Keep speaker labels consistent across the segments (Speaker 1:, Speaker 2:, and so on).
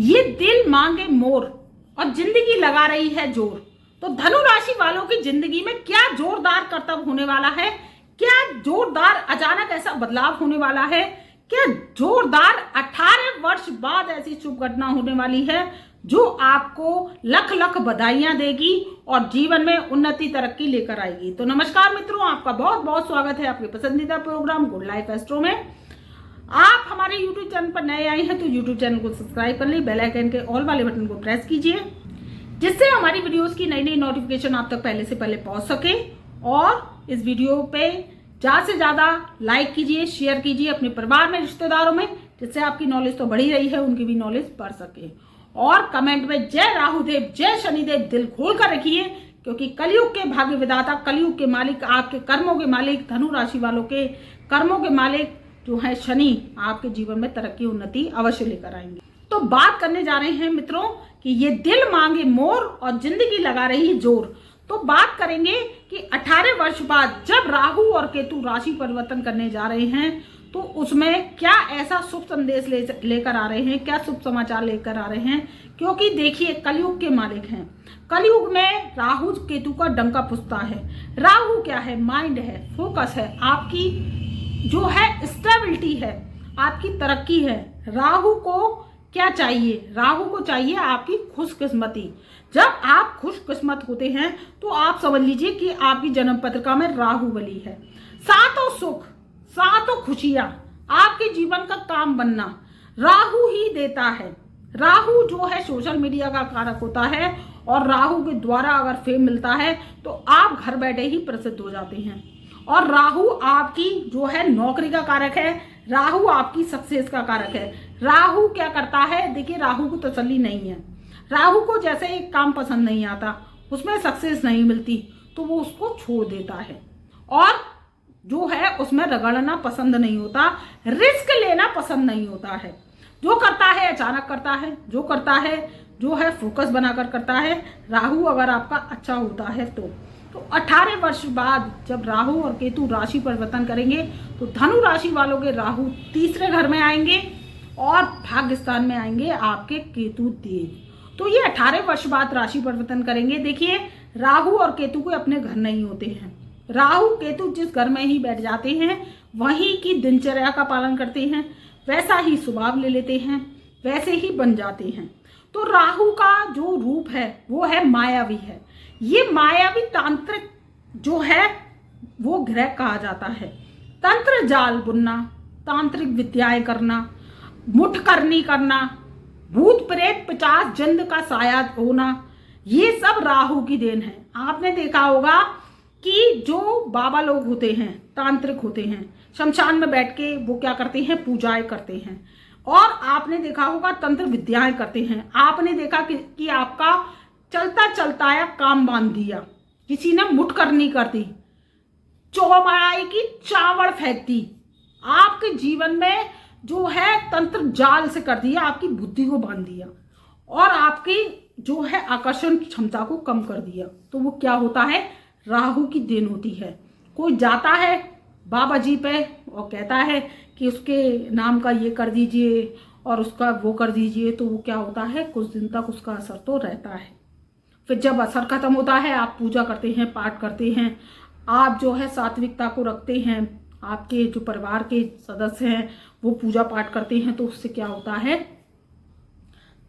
Speaker 1: ये दिल मांगे मोर और जिंदगी लगा रही है जोर। तो धनु राशि वालों की जिंदगी में क्या जोरदार करतब होने वाला है, क्या जोरदार अचानक ऐसा बदलाव होने वाला है, क्या जोरदार 18 वर्ष बाद ऐसी शुभ घटना होने वाली है जो आपको लख लख बधाइयां देगी और जीवन में उन्नति तरक्की लेकर आएगी। तो नमस्कार मित्रों, आपका बहुत बहुत स्वागत है आपके पसंदीदा प्रोग्राम गुड लाइफ एस्ट्रो में। आप हमारे YouTube चैनल पर नए आए हैं तो YouTube चैनल को सब्सक्राइब कर ली, बेल आइकन के ऑल वाले बटन को प्रेस कीजिए जिससे हमारी वीडियोस की नई नई नोटिफिकेशन आप तक पहले से पहले पहुंच सके। और इस वीडियो पे ज़्यादा से ज़्यादा लाइक कीजिए, शेयर कीजिए अपने परिवार में, रिश्तेदारों में, जिससे आपकी नॉलेज तो बढ़ ही रही है, उनकी भी नॉलेज बढ़ सके। और कमेंट में जय राहुदेव जय शनिदेव दिल खोल कर रखिए, क्योंकि कलयुग के भाग्य विधाता, कलयुग के मालिक, आपके कर्मों के मालिक, धनु राशि वालों के कर्मों के मालिक जो है शनि, आपके जीवन में तरक्की उन्नति अवश्य लेकर आएंगे। तो बात करने जा रहे हैं मित्रों कि ये दिल मांगे मोर और जिंदगी लगा रही जोर। तो बात करेंगे कि 18 वर्ष बाद जब राहु और केतु राशि परिवर्तन करने जा रहे हैं तो उसमें क्या ऐसा शुभ संदेश लेकर आ रहे हैं, क्या शुभ समाचार लेकर आ रहे हैं। क्योंकि देखिए, कलयुग के मालिक हैं, कलयुग में राहु केतु का डंका पुछता है। राहु क्या है? माइंड है, फोकस है, आपकी जो है स्टेबिलिटी है, आपकी तरक्की है। राहु को क्या चाहिए? राहु को चाहिए आपकी खुशकिस्मती। जब आप खुशकिस्मत होते हैं तो आप समझ लीजिए कि आपकी जन्म पत्रिका में राहु बली है। सातों सुख, सातों खुशियां, आपके जीवन का काम बनना राहु ही देता है। राहु जो है सोशल मीडिया का कारक होता है और राहु के द्वारा अगर फेम मिलता है तो आप घर बैठे ही प्रसिद्ध हो जाते हैं। और राहु आपकी जो है नौकरी का कारक है, राहु आपकी सक्सेस का कारक है। राहु क्या करता है? देखिए, राहु को तसल्ली नहीं है। राहु को जैसे एक काम पसंद नहीं आता, उसमें सक्सेस नहीं मिलती तो वो उसको छोड़ देता है और जो है उसमें रगड़ना पसंद नहीं होता, रिस्क लेना पसंद नहीं होता है। जो करता है अचानक करता है, जो करता है जो है फोकस बनाकर करता है। राहु अगर आपका अच्छा होता है तो 18 वर्ष बाद जब राहु और केतु राशि परिवर्तन करेंगे तो धनु राशि वालों के राहु तीसरे घर में आएंगे और भाग्य स्थान में आएंगे आपके केतु देव। तो ये 18 वर्ष बाद राशि परिवर्तन करेंगे। देखिए, राहु और केतु को अपने घर नहीं होते हैं। राहु केतु जिस घर में ही बैठ जाते हैं वहीं की दिनचर्या का पालन करते हैं, वैसा ही स्वभाव ले लेते हैं, वैसे ही बन जाते हैं। तो राहु का जो रूप है वो है मायावी है। ये मायावी तांत्रिक जो है वो ग्रह कहा जाता है। तंत्र जाल बुनना, तांत्रिक विद्याएं करना, मुठकरनी करना, भूत प्रेत 50 जन्म का साया होना, ये सब राहु की देन है। आपने देखा होगा कि जो बाबा लोग होते हैं, तांत्रिक होते हैं, शमशान में बैठ के वो क्या करते हैं? पूजाएं करते हैं। और आपने देखा होगा तंत्र विद्याएं करते हैं। आपने देखा कि आपका चलता चलता या काम बांध दिया, किसी ने मुठकरनी कर दी, चौबड़ाई की चावड़ फेंक दी, आपके जीवन में जो है तंत्र जाल से कर दिया, आपकी बुद्धि को बांध दिया और आपकी जो है आकर्षण की क्षमता को कम कर दिया। तो वो क्या होता है? राहु की देन होती है। कोई जाता है बाबा जी पे और कहता है कि उसके नाम का ये कर दीजिए और उसका वो कर दीजिए, तो वो क्या होता है? कुछ दिन तक उसका असर तो रहता है। फिर जब असर खत्म होता है, आप पूजा करते हैं, पाठ करते हैं, आप जो है सात्विकता को रखते हैं, आपके जो परिवार के सदस्य हैं वो पूजा पाठ करते हैं, तो उससे क्या होता है?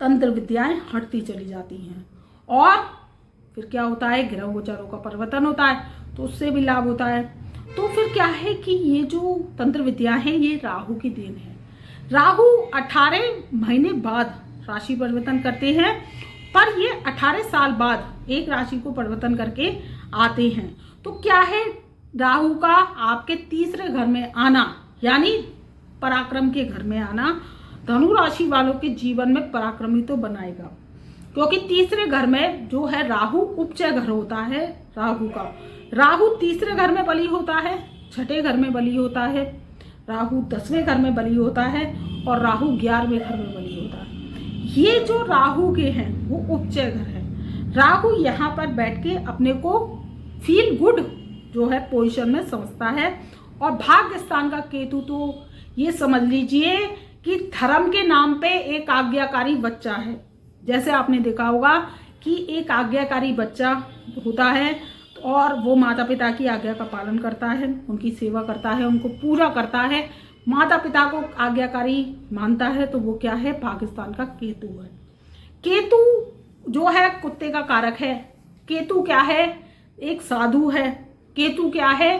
Speaker 1: तंत्र विद्याएं हटती चली जाती हैं। और फिर क्या होता है? ग्रह गोचरों का परिवर्तन होता है तो उससे भी लाभ होता है। तो फिर क्या है कि ये जो तंत्र विद्या है ये राहु की देन है। राहु 18 महीने बाद राशि परिवर्तन करते हैं, पर ये 18 साल बाद एक राशि को परिवर्तन करके आते हैं। तो क्या है? राहु का आपके तीसरे घर में आना, यानी पराक्रम के घर में आना, धनु राशि वालों के जीवन में पराक्रमी तो बनाएगा। क्योंकि तीसरे घर में जो है राहु उपचय घर होता है राहु का। राहु तीसरे घर में बली होता है, छठे घर में बली होता है, राहु 10वें घर में बली होता है और राहु 11वें घर में बली होता है। ये जो राहु के हैं वो उपचय घर है। राहु यहाँ पर बैठ के अपने को फील गुड जो है पोजीशन में समझता है। और भाग्य स्थान का केतु तो ये समझ लीजिए कि धर्म के नाम पे एक आज्ञाकारी बच्चा है। जैसे आपने देखा होगा कि एक आज्ञाकारी बच्चा होता है और वो माता पिता की आज्ञा का पालन करता है, उनकी सेवा करता है, उनको पूरा करता है, माता पिता को आज्ञाकारी मानता है, तो वो क्या है, पाकिस्तान का केतु है। केतु जो है कुत्ते का कारक है। केतु क्या है, एक साधु है। केतु क्या है,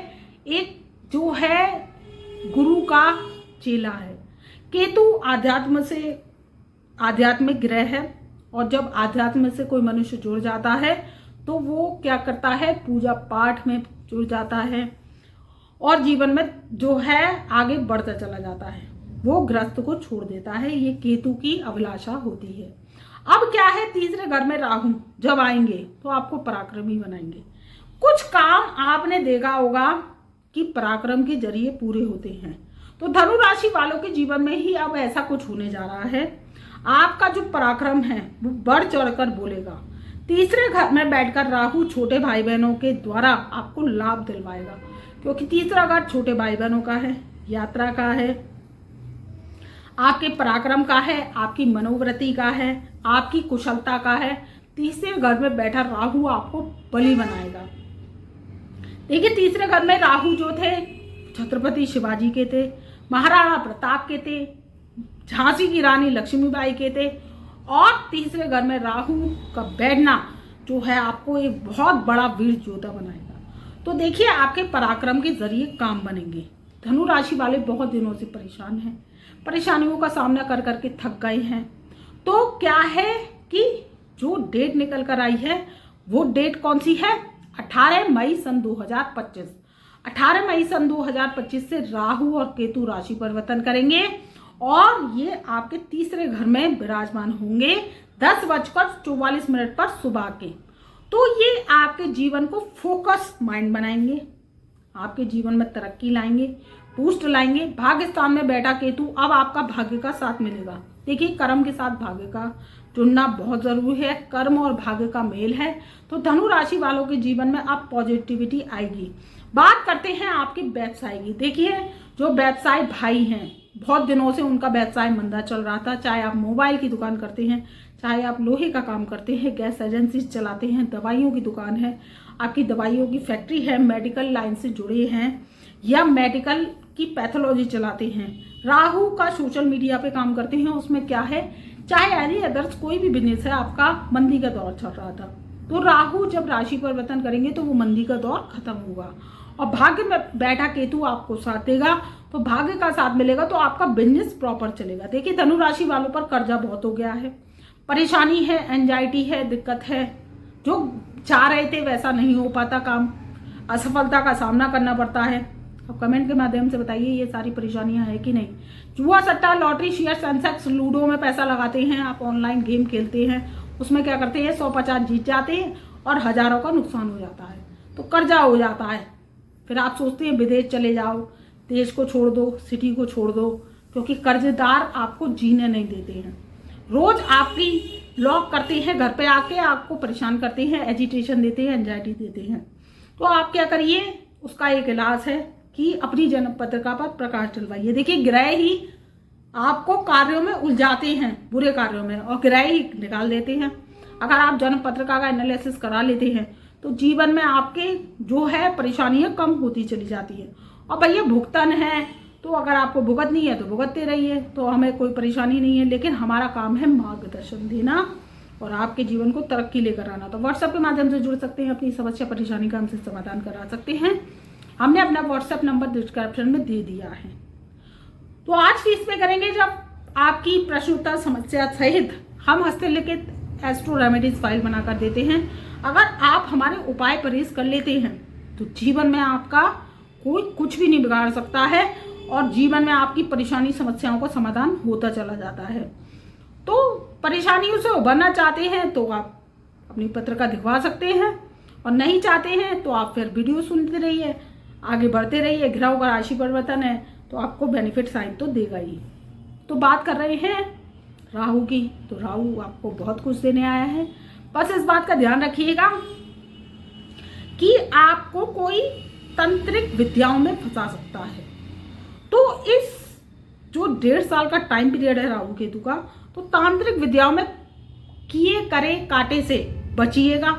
Speaker 1: एक जो है गुरु का चेला है। केतु आध्यात्म से आध्यात्मिक ग्रह है और जब आध्यात्म से कोई मनुष्य जुड़ जाता है तो वो क्या करता है, पूजा पाठ में जुड़ जाता है और जीवन में जो है आगे बढ़ता चला जाता है, वो ग्रस्त को छोड़ देता है। ये केतु की अभिलाषा होती है। अब क्या है, तीसरे घर में राहु जब आएंगे तो आपको पराक्रमी बनाएंगे। कुछ काम आपने देखा होगा कि पराक्रम के जरिए पूरे होते हैं, तो धनु राशि वालों के जीवन में ही अब ऐसा कुछ होने जा रहा है। आपका जो पराक्रम है वो बढ़ चढ़कर बोलेगा। तीसरे घर में बैठकर राहु छोटे भाई बहनों के द्वारा आपको लाभ दिलवाएगा, क्योंकि तीसरा घर छोटे भाई बहनों का है, यात्रा का है, आपके पराक्रम का है, आपकी मनोवृत्ति का है, आपकी कुशलता का है। तीसरे घर में बैठा राहु आपको बली बनाएगा। देखिए, तीसरे घर में राहु जो थे छत्रपति शिवाजी के थे, महाराणा प्रताप के थे, झांसी की रानी लक्ष्मीबाई के थे। और तीसरे घर में राहु का बैठना जो है आपको एक बहुत बड़ा वीर योद्धा बनाएगा। तो देखिए, आपके पराक्रम के जरिए काम बनेंगे। धनु राशि वाले बहुत दिनों से परेशान हैं, परेशानियों का सामना कर करके थक गए हैं। तो क्या है कि जो डेट निकल कर आई है वो डेट कौन सी है, 18 मई सन 2025। 18 मई सन 2025 से राहु और केतु राशि परिवर्तन करेंगे और ये आपके तीसरे घर में विराजमान होंगे 10:44 पर सुबह के। तो ये आपके जीवन को फोकस माइंड बनाएंगे, आपके जीवन में तरक्की लाएंगे, बूस्ट लाएंगे। भाग्य स्थान में बैठा केतु अब आपका भाग्य का साथ मिलेगा। देखिए, कर्म के साथ भाग्य का जुड़ना बहुत जरूरी है। कर्म और भाग्य का मेल है, तो धनु राशि वालों के जीवन में अब पॉजिटिविटी आएगी। बात करते हैं आपके व्यवसाय की। देखिए, जो व्यवसाय भाई हैं, बहुत दिनों से उनका व्यवसाय मंदा चल रहा था। चाहे आप मोबाइल की दुकान करते हैं, चाहे आप लोहे का काम करते हैं, गैस एजेंसी चलाते हैं, दवाइयों की दुकान है, आपकी दवाइयों की फैक्ट्री है, मेडिकल लाइन से जुड़े हैं या मेडिकल की पैथोलॉजी चलाते हैं, राहु का सोशल मीडिया पे काम करते हैं, उसमें क्या है, चाहे एनी अदर्स कोई भी बिजनेस है, आपका मंदी का दौर चल रहा था, तो राहु जब राशि परिवर्तन करेंगे तो वो मंदी का दौर खत्म होगा और भाग्य में बैठा केतु आपको साथ देगा। तो भाग्य का साथ मिलेगा तो आपका बिजनेस प्रॉपर चलेगा। देखिए, धनु राशि वालों पर कर्जा बहुत हो गया है, परेशानी है, एंजाइटी है, दिक्कत है, जो चाह रहे थे वैसा नहीं हो पाता काम, असफलता का सामना करना पड़ता है। अब कमेंट के माध्यम से बताइए ये सारी परेशानियां है कि नहीं। जुआ, सट्टा, लॉटरी, शेयर, सेंसेक्स, लूडो में पैसा लगाते हैं, आप ऑनलाइन गेम खेलते हैं, उसमें क्या करते हैं 150 जीत जाते हैं और हजारों का नुकसान हो जाता है, तो कर्जा हो जाता है। फिर आप सोचते हैं विदेश चले जाओ, देश को छोड़ दो, सिटी को छोड़ दो, क्योंकि कर्जदार आपको जीने नहीं देते हैं, रोज आपकी लॉक करते हैं, घर पे आके आपको परेशान करते हैं, एजिटेशन देते हैं, एंजाइटी देते हैं। तो आप क्या करिए, उसका एक इलाज है कि अपनी जन्म पत्रिका पर प्रकाश डलवाइए। देखिए, ग्रह ही आपको कार्यों में उलझाते हैं, बुरे कार्यों में, और ग्रह ही निकाल देते हैं। अगर आप जन्म पत्रिका का एनालिसिस करा लेते हैं तो जीवन में आपके जो है परेशानियां कम होती चली जाती है। और भैया, भुगतान है तो अगर आपको भुगतनी है तो भुगतते रहिए, तो हमें कोई परेशानी नहीं है, लेकिन हमारा काम है मार्गदर्शन देना और आपके जीवन को तरक्की लेकर आना। तो व्हाट्सएप के माध्यम से जुड़ सकते हैं, अपनी समस्या परेशानी का हमसे समाधान करा सकते हैं। हमने अपना व्हाट्सएप नंबर डिस्क्रिप्शन में दे दिया है। तो आज फीस पे करेंगे जब आपकी प्रश्न उत्तर समस्या सहित हम हस्तलिखित एस्ट्रो रेमेडीज फाइल बनाकर देते हैं। अगर आप हमारे उपाय परहेज कर लेते हैं तो जीवन में आपका कोई कुछ भी नहीं बिगाड़ सकता है और जीवन में आपकी परेशानी समस्याओं का समाधान होता चला जाता है। तो परेशानियों से उभरना चाहते हैं तो आप अपनी पत्रिका दिखवा सकते हैं, और नहीं चाहते हैं तो आप फिर वीडियो सुनते रहिए, आगे बढ़ते रहिए। ग्रहों का राशि परिवर्तन है तो आपको बेनिफिट साइन तो देगा ही। तो बात कर रहे हैं राहु की, तो राहु आपको बहुत कुछ देने आया है। बस इस बात का ध्यान रखिएगा कि आपको कोई तंत्रिक विद्याओं में फंसा सकता है। तो इस जो 1.5 साल का टाइम पीरियड है राहु केतु का, तो तांत्रिक विद्याओं में किए करे काटे से बचिएगा।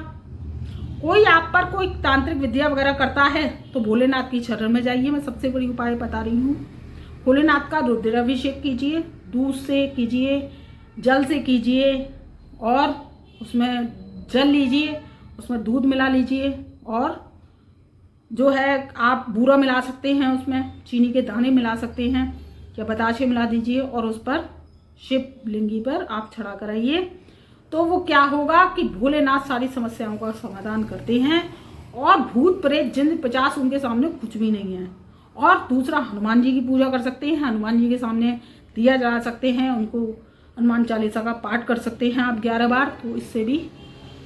Speaker 1: कोई आप पर कोई तांत्रिक विद्या वगैरह करता है तो भोलेनाथ की शरण में जाइए। मैं सबसे बड़ी उपाय बता रही हूँ। भोलेनाथ का रुद्राभिषेक कीजिए, दूध से कीजिए, जल से कीजिए, और उसमें जल लीजिए, उसमें दूध मिला लीजिए, और जो है आप बूरा मिला सकते हैं, उसमें चीनी के दाने मिला सकते हैं या बताशे मिला दीजिए, और उस पर शिवलिंगी पर आप चढ़ा कराइए। तो वो क्या होगा कि भोलेनाथ सारी समस्याओं का समाधान करते हैं, और भूत प्रेत जिन 50 उनके सामने कुछ भी नहीं है। और दूसरा, हनुमान जी की पूजा कर सकते हैं, हनुमान जी के सामने दिया जला सकते हैं, उनको हनुमान चालीसा का पाठ कर सकते हैं आप 11 बार। तो इससे भी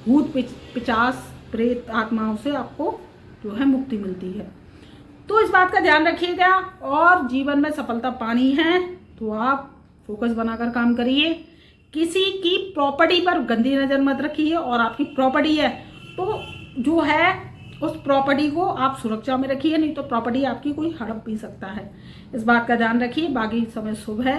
Speaker 1: भूत 50 प्रेत आत्माओं से आपको जो है मुक्ति मिलती है। तो इस बात का ध्यान रखिएगा। और जीवन में सफलता पानी है तो आप फोकस बनाकर काम करिए। किसी की प्रॉपर्टी पर गंदी नज़र मत रखिए, और आपकी प्रॉपर्टी है तो जो है उस प्रॉपर्टी को आप सुरक्षा में रखिए, नहीं तो प्रॉपर्टी आपकी कोई हड़प भी सकता है। इस बात का ध्यान रखिए। बाकी समय शुभ है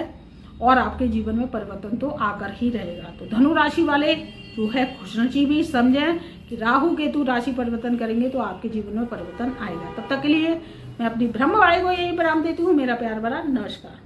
Speaker 1: और आपके जीवन में परिवर्तन तो आकर ही रहेगा। तो धनु राशि वाले जो है खुशनसीबी समझें कि राहु केतु राशि परिवर्तन करेंगे तो आपके जीवन में परिवर्तन आएगा। तब तक के लिए मैं अपनी ब्रह्मवाणी को यही विराम देती हूँ। मेरा प्यार भरा नमस्कार।